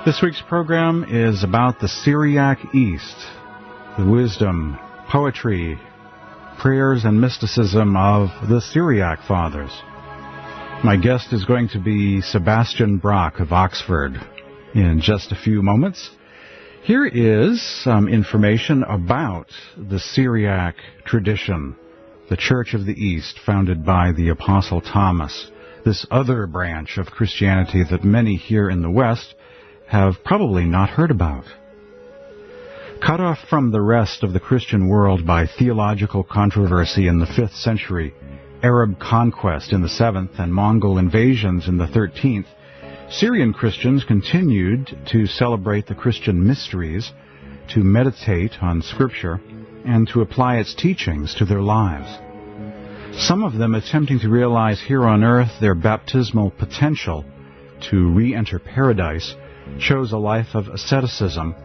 This week's program is about the Syriac East, the wisdom, poetry, prayers, and mysticism of the Syriac Fathers. My guest is going to be Sebastian Brock of Oxford in just a few moments. Here is some information about the Syriac tradition, the Church of the East, founded by the Apostle Thomas, this other branch of Christianity that many here in the West have probably not heard about. Cut off from the rest of the Christian world by theological controversy in the 5th century, Arab conquest in the 7th, and Mongol invasions in the 13th, Syrian Christians continued to celebrate the Christian mysteries, to meditate on Scripture, and to apply its teachings to their lives. Some of them attempting to realize here on earth their baptismal potential to re-enter paradise chose a life of asceticism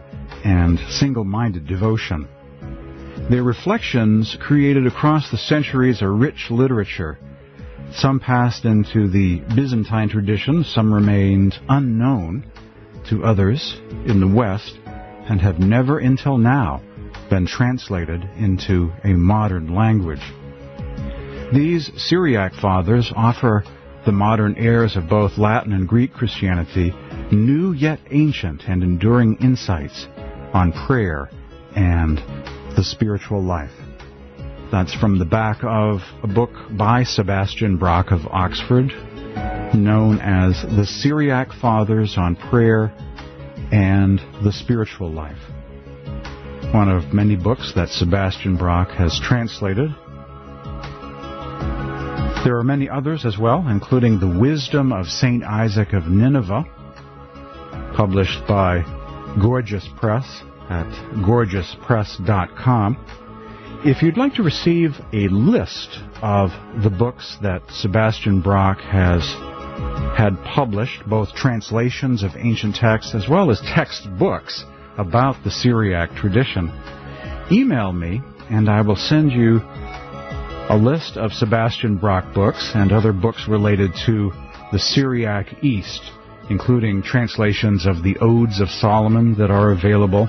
and single-minded devotion. Their reflections created across the centuries a rich literature. Some passed into the Byzantine tradition, some remained unknown to others in the West, and have never until now been translated into a modern language. These Syriac Fathers offer the modern heirs of both Latin and Greek Christianity new yet ancient and enduring insights on prayer and the spiritual life. That's from the back of a book by Sebastian Brock of Oxford, known as The Syriac Fathers on Prayer and the Spiritual Life. One of many books that Sebastian Brock has translated. There are many others as well, including The Wisdom of St. Isaac of Nineveh, published by Gorgeous Press at gorgeouspress.com. If you'd like to receive a list of the books that Sebastian Brock has had published, both translations of ancient texts as well as textbooks about the Syriac tradition, email me and I will send you a list of Sebastian Brock books and other books related to the Syriac East, including translations of the Odes of Solomon that are available,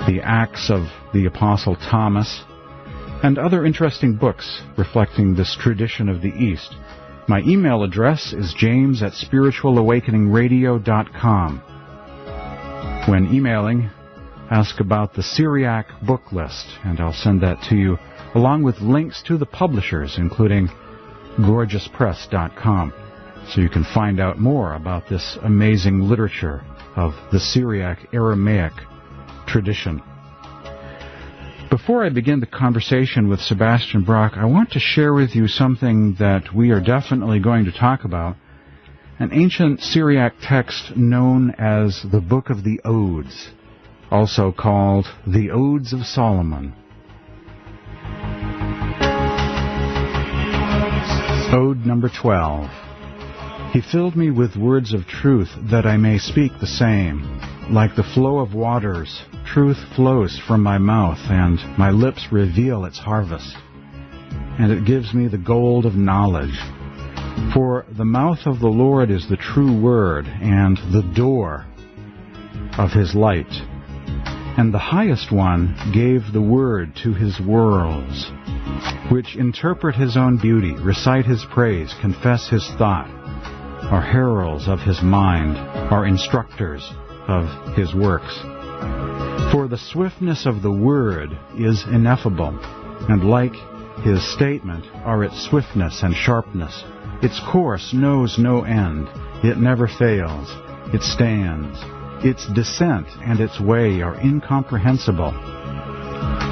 the Acts of the Apostle Thomas, and other interesting books reflecting this tradition of the East. My email address is james@spiritualawakeningradio.com. When emailing, ask about the Syriac book list, and I'll send that to you, along with links to the publishers, including gorgeouspress.com, so you can find out more about this amazing literature of the Syriac Aramaic tradition. Before I begin the conversation with Sebastian Brock, I want to share with you something that we are definitely going to talk about, an ancient Syriac text known as the Book of the Odes, also called the Odes of Solomon. Ode number 12. He filled me with words of truth, that I may speak the same. Like the flow of waters, truth flows from my mouth, and my lips reveal its harvest. And it gives me the gold of knowledge. For the mouth of the Lord is the true word, and the door of his light. And the Highest One gave the word to his worlds, which interpret his own beauty, recite his praise, confess his thought, are heralds of his mind, are instructors of his works. For the swiftness of the word is ineffable, and like his statement are its swiftness and sharpness. Its course knows no end, it never fails, it stands. Its descent and its way are incomprehensible.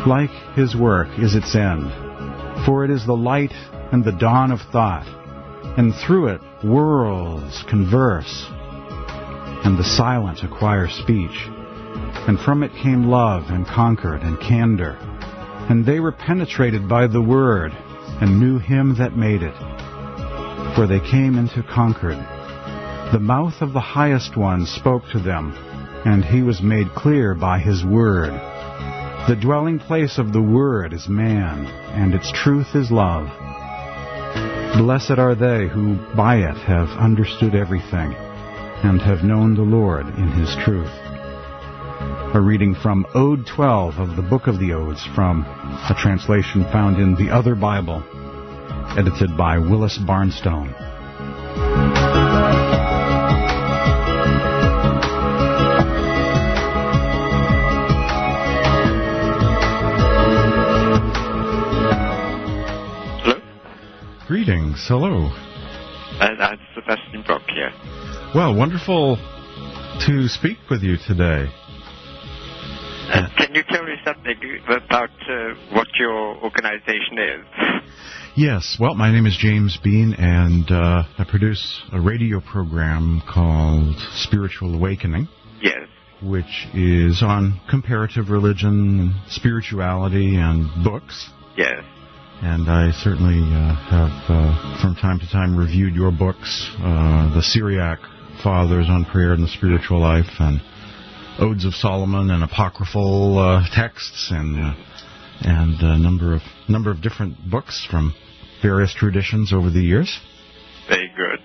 Like his work is its end, for it is the light and the dawn of thought, and through it worlds converse, and the silent acquire speech. And from it came love and concord and candor, and they were penetrated by the word, and knew him that made it. For they came into concord. The mouth of the Highest One spoke to them, and he was made clear by his word. The dwelling place of the word is man, and its truth is love. Blessed are they who by it have understood everything, and have known the Lord in his truth. A reading from Ode 12 of the Book of the Odes, from a translation found in the Other Bible, edited by Willis Barnstone. Greetings. Hello. I'm Sebastian here. Well, wonderful to speak with you today. Can you tell me something about what your organization is? Yes. Well, my name is James Bean, and I produce a radio program called Spiritual Awakening. Yes. Which is on comparative religion, spirituality, and books. Yes. And I certainly have, from time to time, reviewed your books, the Syriac Fathers on Prayer and the Spiritual Life, and Odes of Solomon, and apocryphal texts, and a number of different books from various traditions over the years. Very good.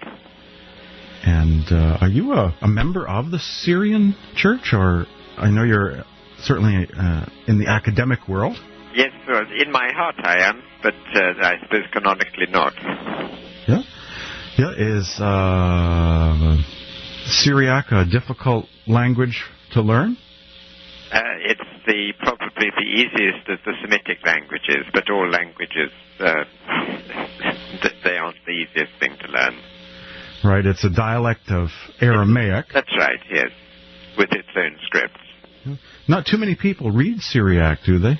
And are you a member of the Syrian Church, or I know you're certainly in the academic world? Yes, well, in my heart I am, but I suppose canonically not. Yeah? Yeah, is Syriac a difficult language to learn? It's probably the easiest of the Semitic languages, but all languages, they aren't the easiest thing to learn. Right, it's a dialect of Aramaic. That's right, yes, with its own scripts. Not too many people read Syriac, do they?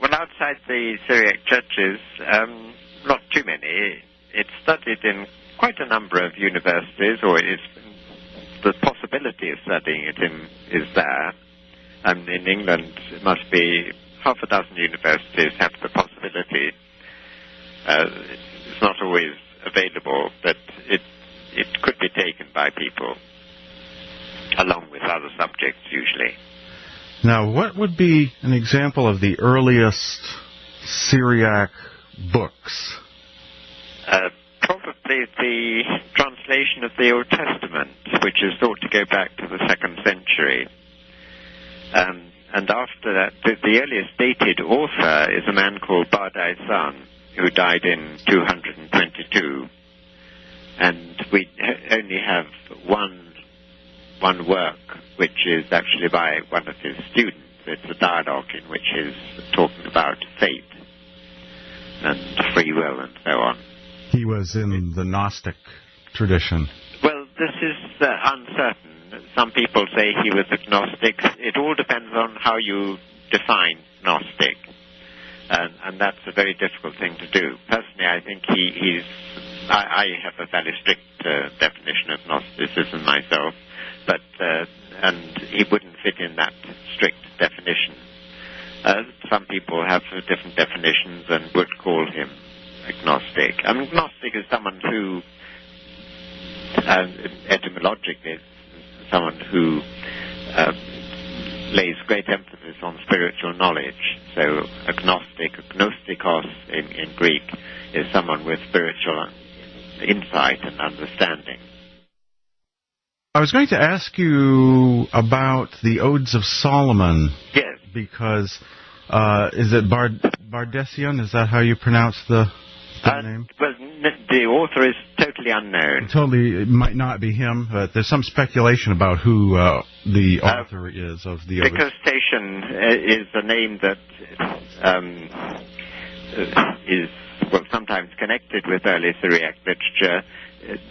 Well, outside the Syriac churches, not too many. It's studied in quite a number of universities, or the possibility of studying it is there. In England, it must be half a dozen universities have the possibility. It's not always available, but it could be taken by people, along with other subjects usually. Now, what would be an example of the earliest Syriac books? Probably the translation of the Old Testament, which is thought to go back to the 2nd century. And after that, the earliest dated author is a man called Bardai's son, who died in 222. And we only have one work, which is actually by one of his students. It's a dialogue in which he's talking about fate and free will and so on. He was in the Gnostic tradition. Well, this is uncertain. Some people say he was agnostic. It all depends on how you define Gnostic. And that's a very difficult thing to do. Personally, I think I have a fairly strict definition of Gnosticism myself. But and he wouldn't fit in that strict definition. Some people have different definitions and would call him agnostic. Agnostic is someone who, etymologically, someone who lays great emphasis on spiritual knowledge. So agnostikos in Greek, is someone with spiritual insight and understanding. I was going to ask you about the Odes of Solomon. Yes. Because, is it Bardessian? Is that how you pronounce the name? Well, the author is totally unknown. It might not be him, but there's some speculation about who the author is of the Odes. Because Station is a name that is sometimes connected with early Syriac literature.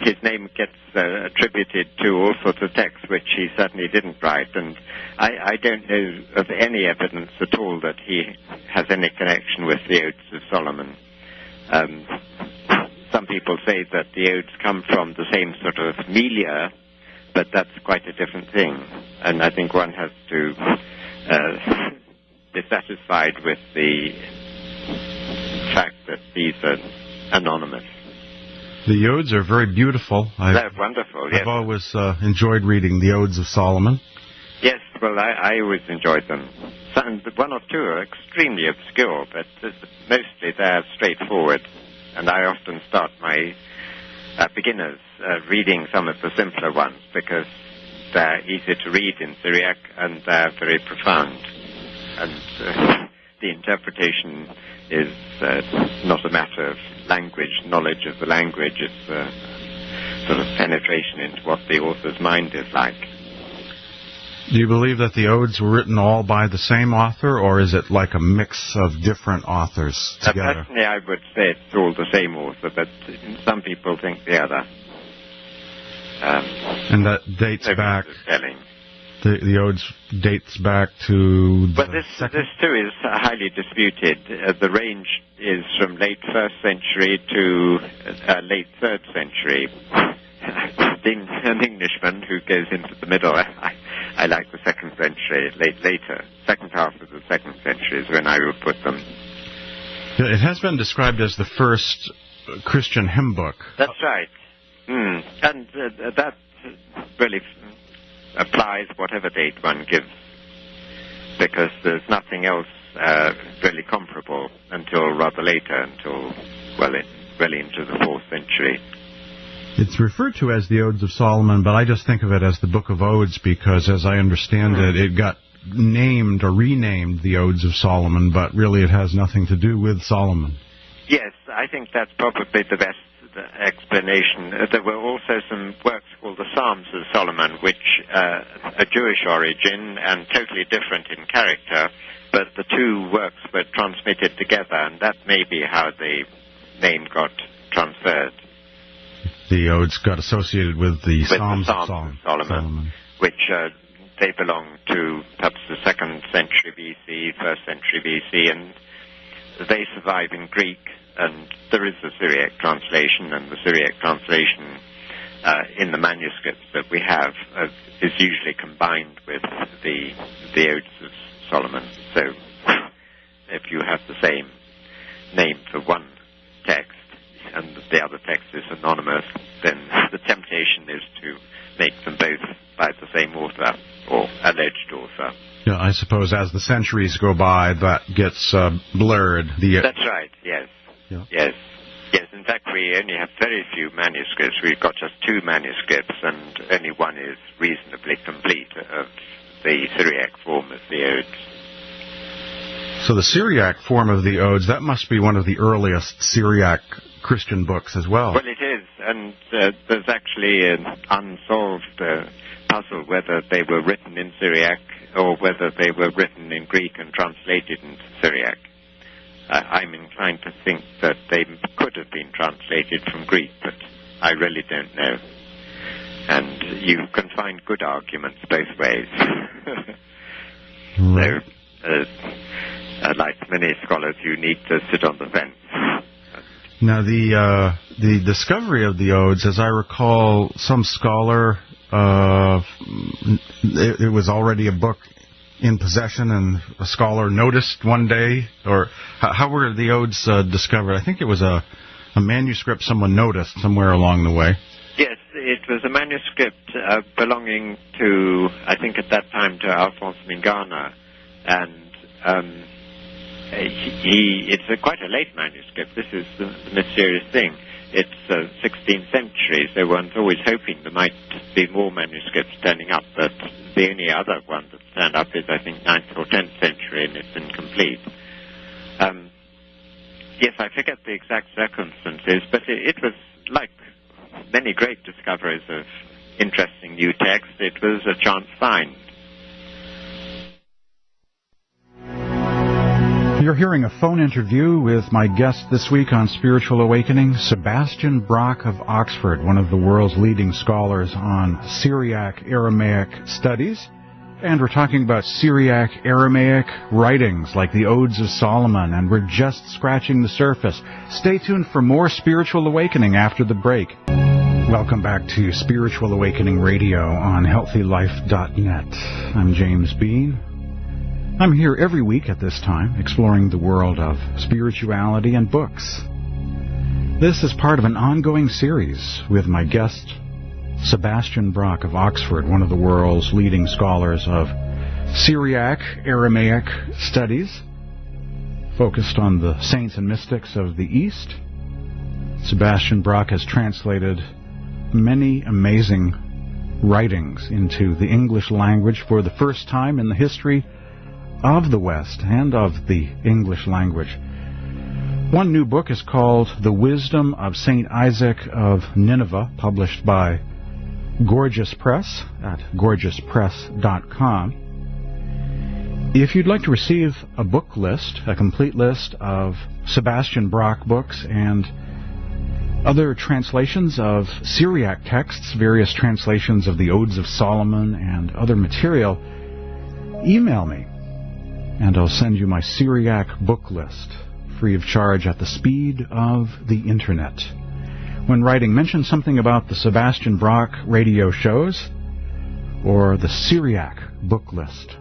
His name gets attributed to all sorts of texts which he certainly didn't write, and I don't know of any evidence at all that he has any connection with the Odes of Solomon. Some people say that the Odes come from the same sort of milieu, but that's quite a different thing, and I think one has to be satisfied with the fact that these are anonymous. The Odes are very beautiful. They're wonderful, yes. I've always enjoyed reading the Odes of Solomon. Yes, well, I always enjoyed them. One or two are extremely obscure, but mostly they're straightforward. And I often start my beginners reading some of the simpler ones, because they're easy to read in Syriac and they're very profound. And the interpretation is not a matter of language, knowledge of the language. It's sort of penetration into what the author's mind is like. Do you believe that the odes were written all by the same author, or is it like a mix of different authors together? Personally, I would say it's all the same author, but some people think the other. And that dates back... The odes dates back to... But this too is highly disputed. The range is from late 1st century to late 3rd century. Being an Englishman who goes into the middle, I like the 2nd century, later. Second half of the 2nd century is when I would put them. It has been described as the first Christian hymn book. That's right. And that really applies whatever date one gives, because there's nothing else really comparable until rather later, until well into the 4th century. It's referred to as the Odes of Solomon, but I just think of it as the Book of Odes because, as I understand it, it got named or renamed the Odes of Solomon, but really it has nothing to do with Solomon. Yes, I think that's probably the best explanation. There were also some works called the Psalms of Solomon, which are Jewish origin and totally different in character, but the two works were transmitted together, and that may be how the name got transferred. The odes got associated with the Psalms of Solomon, which they belong to perhaps the 2nd century BC, 1st century BC, and they survive in Greek. And there is a Syriac translation, and the Syriac translation in the manuscripts that we have is usually combined with the Odes of Solomon. So if you have the same name for one text and the other text is anonymous, then the temptation is to make them both by the same author or alleged author. Yeah, I suppose as the centuries go by, that gets blurred. That's right, yes. Yeah. Yes. In fact, we only have very few manuscripts. We've got just 2 manuscripts, and only one is reasonably complete of the Syriac form of the Odes. So the Syriac form of the Odes, that must be one of the earliest Syriac Christian books as well. Well, it is, and there's actually an unsolved puzzle whether they were written in Syriac or whether they were written in Greek and translated into Syriac. I'm inclined to think that they could have been translated from Greek, but I really don't know. And you can find good arguments both ways. Right. So, like many scholars, you need to sit on the fence. Now, the discovery of the Odes, as I recall, some scholar, it was already a book in possession, and a scholar noticed one day, or how were the Odes discovered? I think it was a manuscript someone noticed somewhere along the way. Yes, it was a manuscript belonging to, I think at that time, to Alphonse Mingana, and it's quite a late manuscript. This is the mysterious thing. It's 16th century, so one's always hoping there might be more manuscripts turning up, but the only other one that's turned up is, I think, 9th or 10th century, and it's incomplete. Yes, I forget the exact circumstances, but it was like many great discoveries of interesting new texts. It was a chance find. You're hearing a phone interview with my guest this week on Spiritual Awakening, Sebastian Brock of Oxford, one of the world's leading scholars on Syriac Aramaic studies. And we're talking about Syriac Aramaic writings like the Odes of Solomon, and we're just scratching the surface. Stay tuned for more Spiritual Awakening after the break. Welcome back to Spiritual Awakening Radio on HealthyLife.net. I'm James Bean. I'm here every week at this time, exploring the world of spirituality and books. This is part of an ongoing series with my guest, Sebastian Brock of Oxford, one of the world's leading scholars of Syriac Aramaic studies, focused on the saints and mystics of the East. Sebastian Brock has translated many amazing writings into the English language for the first time in the history of the West and of the English language. One new book is called The Wisdom of St. Isaac of Nineveh, published by Gorgeous Press at gorgeouspress.com. If you'd like to receive a book list, a complete list of Sebastian Brock books and other translations of Syriac texts, various translations of the Odes of Solomon and other material, email me and I'll send you my Syriac book list free of charge at the speed of the internet. When writing, mention something about the Sebastian Brock radio shows or the Syriac book list.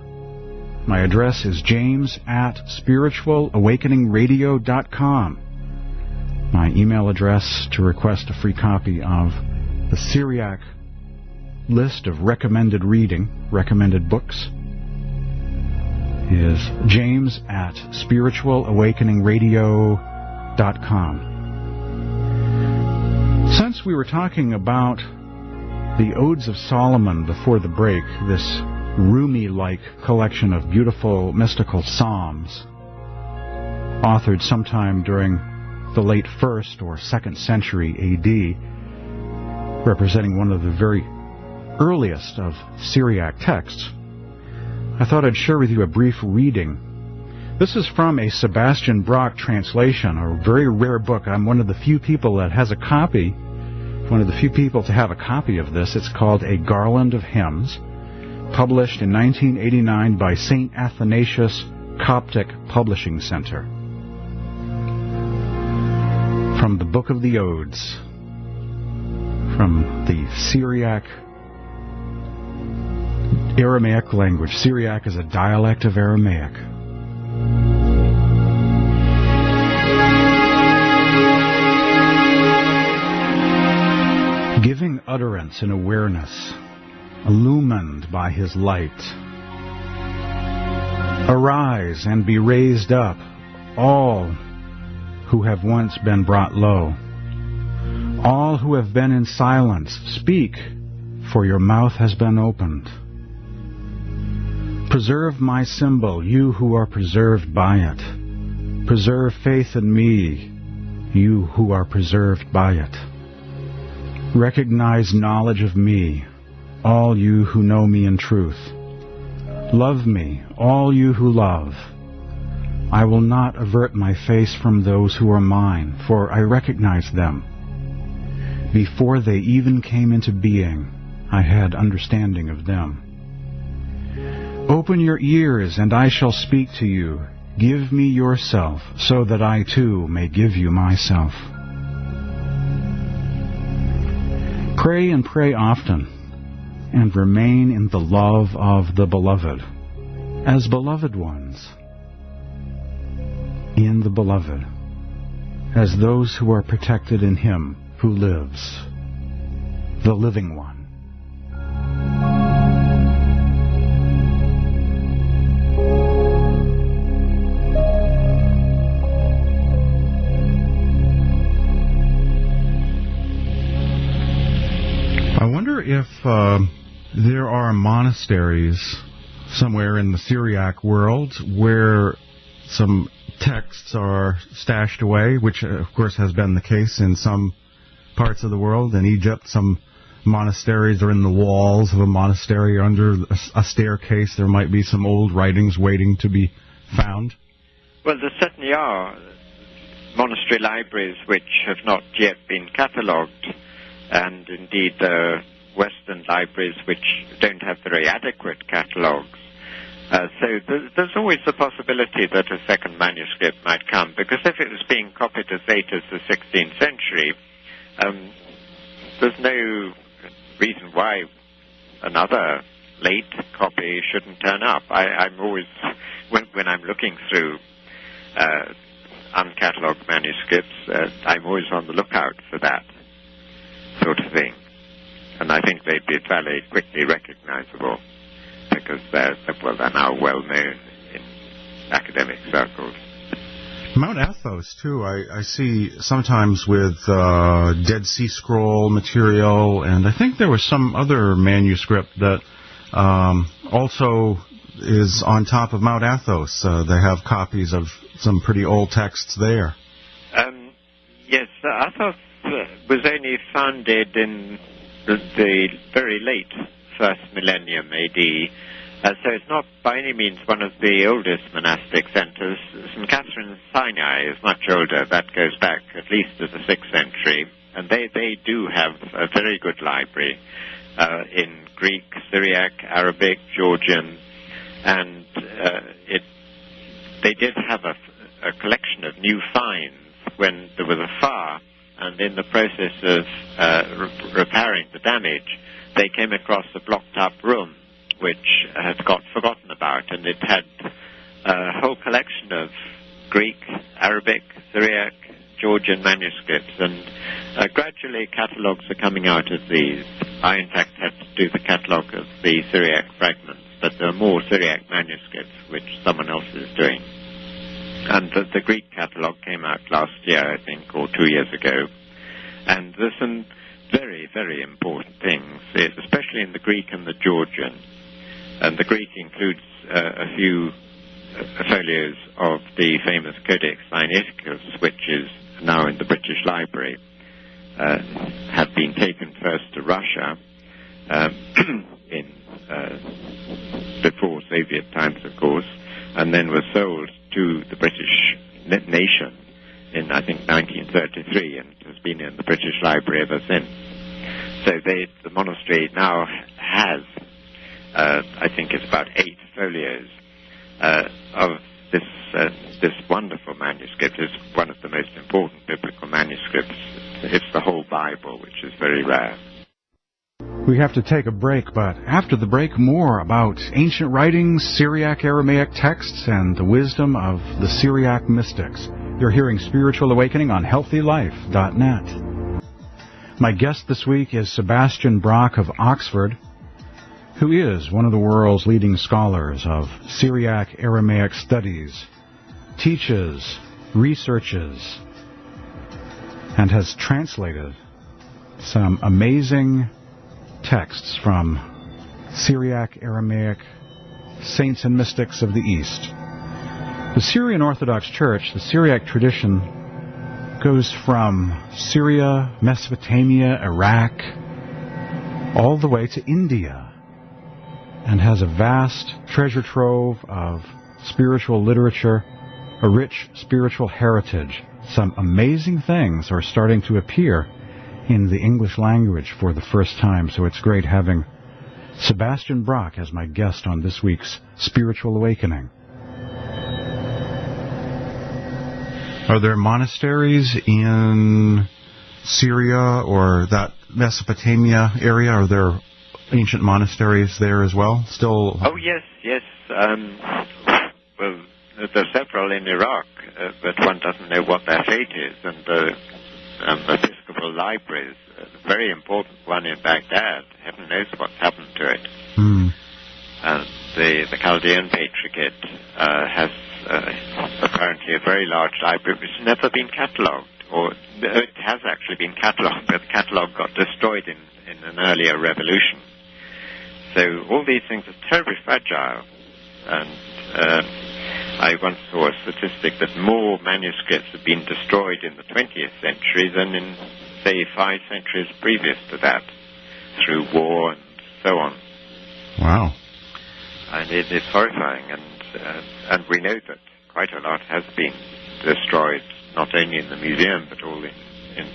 My address is james@spiritualawakeningradio.com. My email address to request a free copy of the Syriac list of recommended reading, recommended books, is james@spiritualawakeningradio.com. Since we were talking about the Odes of Solomon before the break, this Rumi-like collection of beautiful mystical psalms, authored sometime during the late 1st or 2nd century A.D., representing one of the very earliest of Syriac texts, I thought I'd share with you a brief reading. This is from a Sebastian Brock translation, a very rare book. I'm one of the few people that has a copy, one of the few people to have a copy of this. It's called A Garland of Hymns, published in 1989 by St. Athanasius Coptic Publishing Center. From the Book of the Odes, from the Syriac Aramaic language. Syriac is a dialect of Aramaic. Giving utterance in awareness, illumined by his light. Arise and be raised up, all who have once been brought low. All who have been in silence, speak, for your mouth has been opened. Preserve my symbol, you who are preserved by it. Preserve faith in me, you who are preserved by it. Recognize knowledge of me, all you who know me in truth. Love me, all you who love. I will not avert my face from those who are mine, for I recognize them. Before they even came into being, I had understanding of them. Open your ears, and I shall speak to you. Give me yourself, so that I too may give you myself. Pray and pray often, and remain in the love of the Beloved, as beloved ones. In the Beloved, as those who are protected in Him who lives, the living one. I wonder if there are monasteries somewhere in the Syriac world where some texts are stashed away, which of course has been the case in some parts of the world. In Egypt, some monasteries are in the walls of a monastery, or under a staircase. There might be some old writings waiting to be found. Well, there certainly are monastery libraries which have not yet been catalogued, and indeed Western libraries which don't have very adequate catalogues. So there's always the possibility that a second manuscript might come, because if it was being copied as late as the 16th century, there's no reason why another late copy shouldn't turn up. I'm always, when I'm looking through uncatalogued manuscripts, I'm always on the lookout for that sort of thing. And I think they'd be fairly quickly recognizable, because they're now well known in academic circles. Mount Athos, too, I see sometimes with Dead Sea Scroll material, and I think there was some other manuscript that also is on top of Mount Athos. They have copies of some pretty old texts there. Yes, Athos was only founded in the very late first millennium AD. So it's not by any means one of the oldest monastic centers. St. Catherine's Sinai is much older. That goes back at least to the 6th century. And they do have a very good library in Greek, Syriac, Arabic, Georgian. And they did have a collection of new finds when there was a fire. And in the process of repairing the damage, they came across a blocked-up room which had got forgotten about, and it had a whole collection of Greek, Arabic, Syriac, Georgian manuscripts, and gradually catalogues are coming out of these. I, in fact, had to do the catalogue of the Syriac fragments, but there are more Syriac manuscripts which someone else is doing. And the Greek catalogue came out last year, I think, or 2 years ago, and there's some very, very important things, especially in the Greek and the Georgian. And the Greek includes a few folios of the famous Codex Sinaiticus, which is now in the British Library, had been taken first to Russia before Soviet times, of course, and then was sold to the British nation in, I think, 1933, and has been in the British Library ever since. So the monastery now has, I think it's about 8 folios of this wonderful manuscript. It's one of the most important biblical manuscripts. It's the whole Bible, which is very rare. We have to take a break, but after the break, more about ancient writings, Syriac Aramaic texts, and the wisdom of the Syriac mystics. You're hearing Spiritual Awakening on HealthyLife.net. My guest this week is Sebastian Brock of Oxford, who is one of the world's leading scholars of Syriac Aramaic studies, teaches, researches, and has translated some amazing texts from Syriac Aramaic saints and mystics of the East. The Syrian Orthodox Church, the Syriac tradition, goes from Syria, Mesopotamia, Iraq, all the way to India, and has a vast treasure trove of spiritual literature, a rich spiritual heritage. Some amazing things are starting to appear in the English language for the first time, so it's great having Sebastian Brock as my guest on this week's Spiritual Awakening. Are there monasteries in Syria or that Mesopotamia area? Are there ancient monasteries there as well? Still? Oh, yes. Well, there are several in Iraq, but one doesn't know what their fate is. And the Episcopal libraries, a very important one in Baghdad. Heaven knows what's happened to it. And the Chaldean Patriarchate has apparently a very large library which has never been catalogued, or it has actually been catalogued, but the catalogue got destroyed in an earlier revolution. So all these things are terribly fragile, and I once saw a statistic that more manuscripts have been destroyed in the 20th century than in, say, 5 centuries previous to that, through war and so on. Wow. And it is horrifying, and we know that quite a lot has been destroyed, not only in the museum, but all in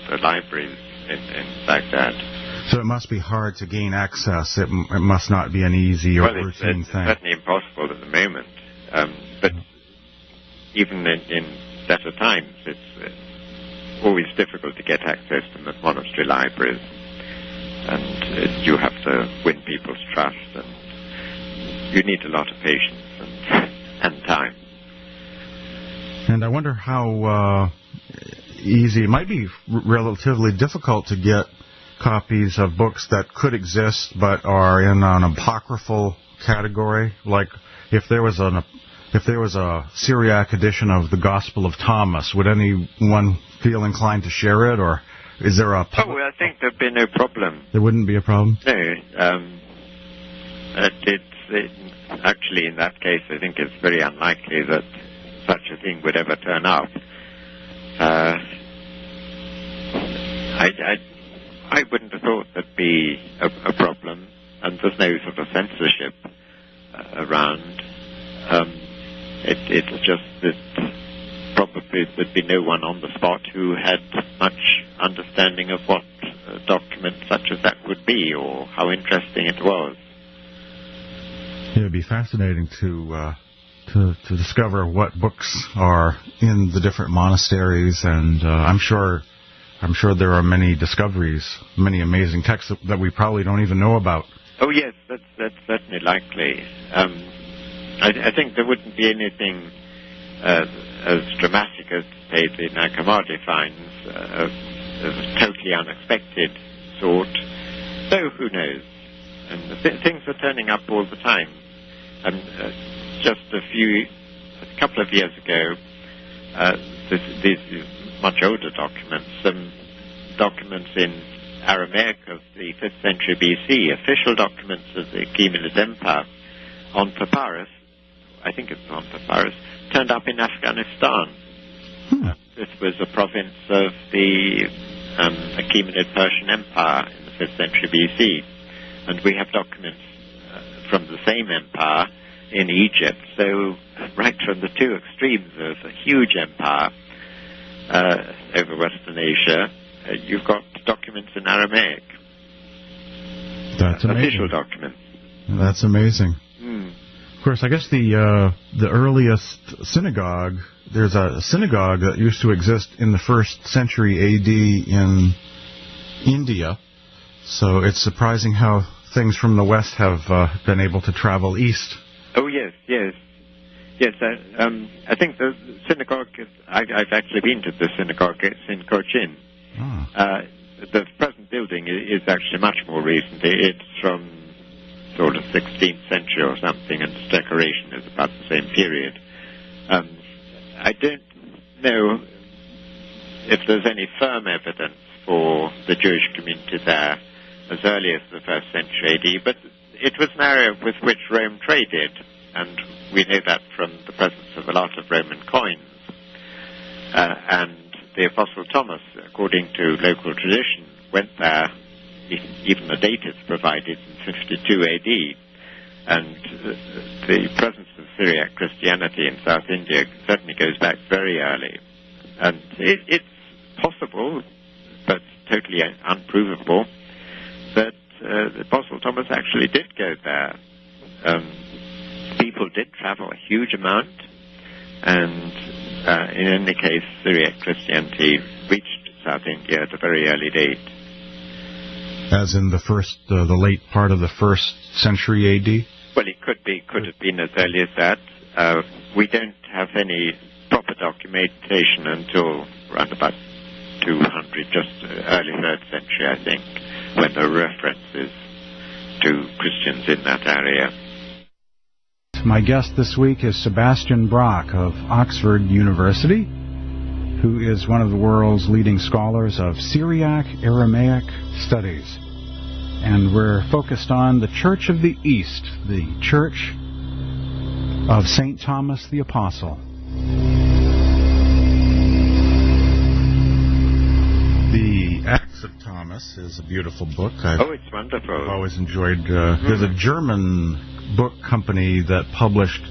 the libraries in Baghdad. So it must be hard to gain access. It must not be an easy or routine thing. It's certainly impossible at the moment. But even in better times, it's always difficult to get access to the monastery libraries. And you have to win people's trust, and you need a lot of patience and time. And I wonder how easy, it might be relatively difficult to get copies of books that could exist but are in an apocryphal category. Like if there was if there was a Syriac edition of the Gospel of Thomas, would anyone feel inclined to share it, or is there a... I think there'd be no problem. There wouldn't be a problem? No. Actually, in that case, I think it's very unlikely that such a thing would ever turn up. I wouldn't have thought there'd be a problem, and there's no sort of censorship around. It's just that probably there'd be no one on the spot who had much understanding of what a document such as that would be, or how interesting it was. It would be fascinating to discover what books are in the different monasteries, and I'm sure there are many discoveries, many amazing texts that we probably don't even know about. Oh yes, that's certainly likely. I think there wouldn't be anything as dramatic as, say, the Nag Hammadi finds, of a totally unexpected sort. So who knows? And things are turning up all the time. And just a couple of years ago, these much older documents, some documents in Aramaic of the 5th century BC, official documents of the Achaemenid Empire, on papyrus, I think it's on papyrus, turned up in Afghanistan. This was a province of the Achaemenid Persian Empire in the 5th century BC. And we have documents from the same empire in Egypt. So right from the two extremes of a huge empire over Western Asia, you've got documents in Aramaic. That's amazing. Official documents. That's amazing. Of course, I guess the earliest synagogue, there's a synagogue that used to exist in the 1st century A.D. in India. So it's surprising how things from the West have been able to travel east. Oh, yes. I think the synagogue, I've actually been to the synagogue. It's in Cochin. The present building is actually much more recent. It's from sort of 16th century or something, and its decoration is about the same period. I don't know if there's any firm evidence for the Jewish community there as early as the 1st century AD, but it was an area with which Rome traded, and we know that from the presence of a lot of Roman coins. And the Apostle Thomas, according to local tradition, went there, even the date is provided, in 52 AD, and the presence of Syriac Christianity in South India certainly goes back very early. And it's possible, but totally unprovable, that the Apostle Thomas actually did go there. People did travel a huge amount, and in any case, Syriac Christianity reached South India at a very early date. As in the late part of the 1st century A.D.? Well, it could have been as early as that. We don't have any proper documentation until around about 200, just early 3rd century, I think, when there are references to Christians in that area. My guest this week is Sebastian Brock of Oxford University, who is one of the world's leading scholars of Syriac Aramaic studies. And we're focused on the Church of the East, the Church of St. Thomas the Apostle. The Acts of Thomas is a beautiful book. It's wonderful. I've always enjoyed. There's a German book company that published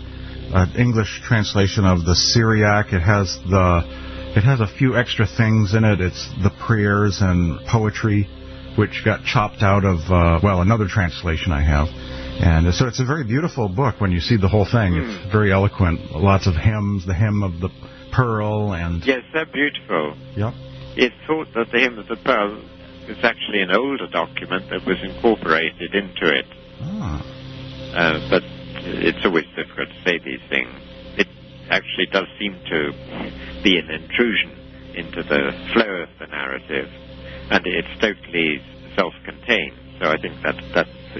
an English translation of the Syriac. It has a few extra things in it. It's the prayers and poetry, which got chopped out of another translation I have. And so it's a very beautiful book when you see the whole thing. It's very eloquent. Lots of hymns, the hymn of the Pearl, and yes, they're beautiful. Yep. It's thought that the hymn of the Pearl is actually an older document that was incorporated into it. But it's always difficult to say these things. It actually does seem to be an intrusion into the flow of the narrative, and it's totally self-contained. So I think that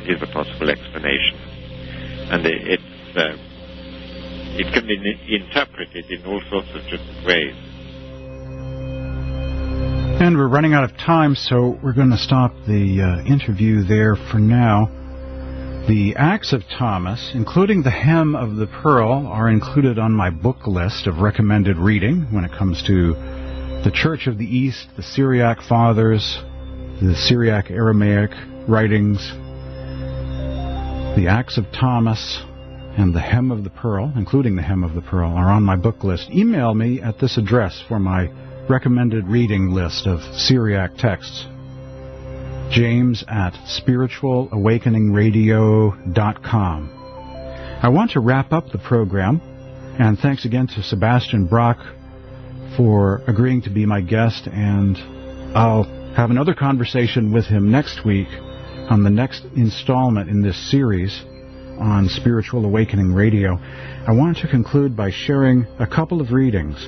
is a possible explanation. And it can be interpreted in all sorts of different ways. And we're running out of time, so we're going to stop the interview there for now. The Acts of Thomas, including the Hem of the Pearl, are included on my book list of recommended reading when it comes to the Church of the East, the Syriac Fathers, the Syriac Aramaic writings, the Acts of Thomas, and the Hem of the Pearl, including the Hem of the Pearl, are on my book list. Email me at this address for my recommended reading list of Syriac texts. James@spiritualawakeningradio.com. I want to wrap up the program, and thanks again to Sebastian Brock for agreeing to be my guest, and I'll have another conversation with him next week on the next installment in this series on Spiritual Awakening Radio. I want to conclude by sharing a couple of readings.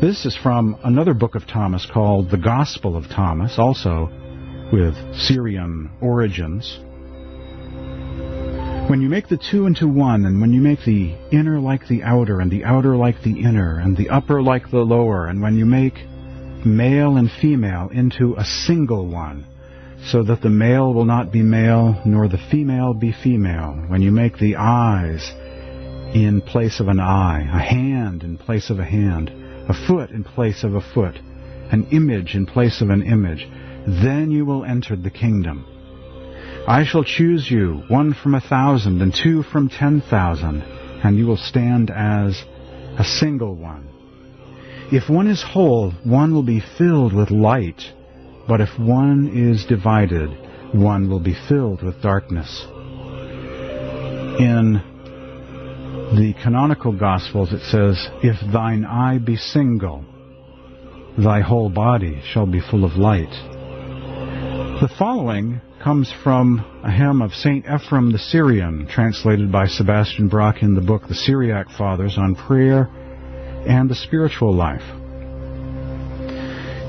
This is from another book of Thomas called The Gospel of Thomas, also with Syrian origins. When you make the two into one, and when you make the inner like the outer, and the outer like the inner, and the upper like the lower, and when you make male and female into a single one, so that the male will not be male, nor the female be female, when you make the eyes in place of an eye, a hand in place of a hand, a foot in place of a foot, an image in place of an image, then you will enter the kingdom. I shall choose you, 1 from 1,000 and 2 from 10,000, and you will stand as a single one. If one is whole, one will be filled with light, but if one is divided, one will be filled with darkness. In the canonical Gospels it says, if thine eye be single, thy whole body shall be full of light. The following comes from a hymn of St. Ephrem the Syrian, translated by Sebastian Brock in the book The Syriac Fathers on Prayer and the Spiritual Life.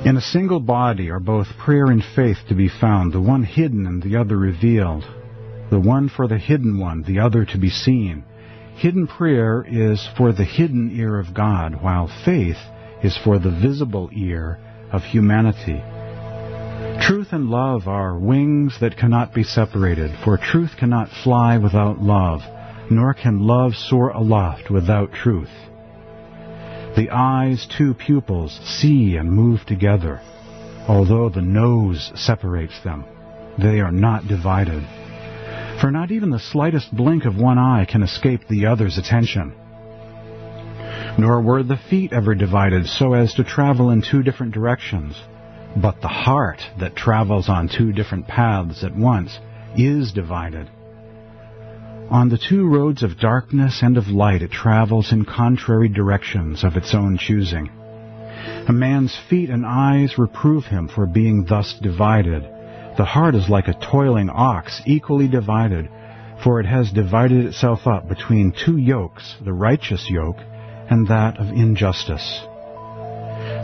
In a single body are both prayer and faith to be found, the one hidden and the other revealed, the one for the hidden one, the other to be seen. Hidden prayer is for the hidden ear of God, while faith is for the visible ear of humanity. Truth and love are wings that cannot be separated, for truth cannot fly without love, nor can love soar aloft without truth. The eye's two pupils see and move together. Although the nose separates them, they are not divided. For not even the slightest blink of one eye can escape the other's attention. Nor were the feet ever divided so as to travel in two different directions. But the heart that travels on two different paths at once is divided. On the two roads of darkness and of light it travels in contrary directions of its own choosing. A man's feet and eyes reprove him for being thus divided. The heart is like a toiling ox, equally divided, for it has divided itself up between two yokes, the righteous yoke and that of injustice.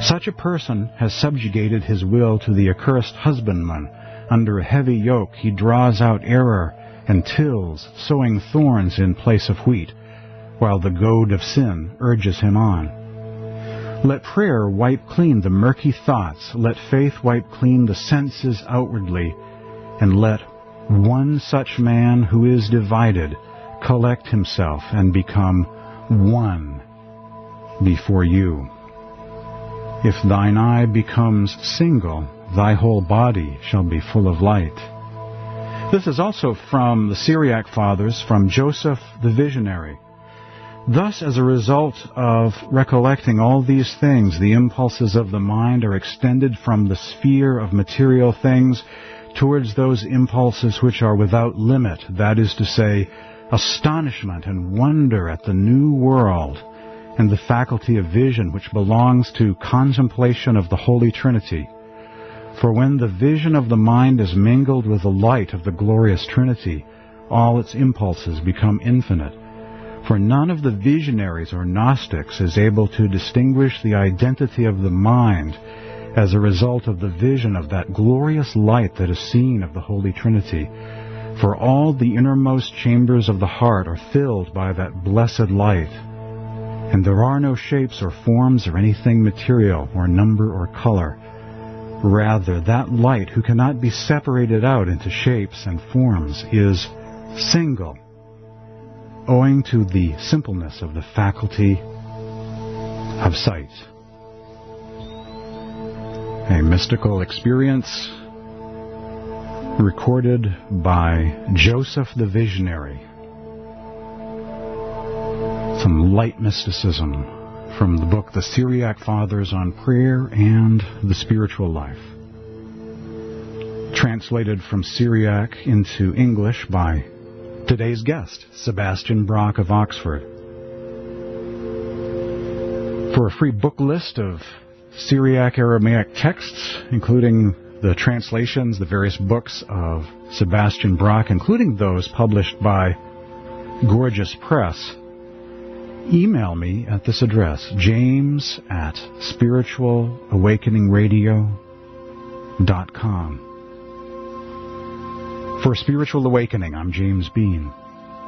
Such a person has subjugated his will to the accursed husbandman. Under a heavy yoke he draws out error and tills, sowing thorns in place of wheat, while the goad of sin urges him on. Let prayer wipe clean the murky thoughts, let faith wipe clean the senses outwardly, and let one such man who is divided collect himself and become one before you. If thine eye becomes single, thy whole body shall be full of light. This is also from the Syriac Fathers, from Joseph the Visionary. Thus, as a result of recollecting all these things, the impulses of the mind are extended from the sphere of material things towards those impulses which are without limit, that is to say, astonishment and wonder at the new world, and the faculty of vision which belongs to contemplation of the Holy Trinity. For when the vision of the mind is mingled with the light of the glorious Trinity, all its impulses become infinite. For none of the visionaries or Gnostics is able to distinguish the identity of the mind as a result of the vision of that glorious light that is seen of the Holy Trinity. For all the innermost chambers of the heart are filled by that blessed light, And there are no shapes or forms or anything material or number or color. Rather, that light, who cannot be separated out into shapes and forms, is single, owing to the simpleness of the faculty of sight. A mystical experience recorded by Joseph the Visionary. Some light mysticism from the book The Syriac Fathers on Prayer and the Spiritual Life. Translated from Syriac into English by today's guest, Sebastian Brock of Oxford. For a free book list of Syriac Aramaic texts, including the translations, the various books of Sebastian Brock, including those published by Gorgeous Press, email me at this address, james@spiritualawakeningradio.com. For Spiritual Awakening, I'm James Bean.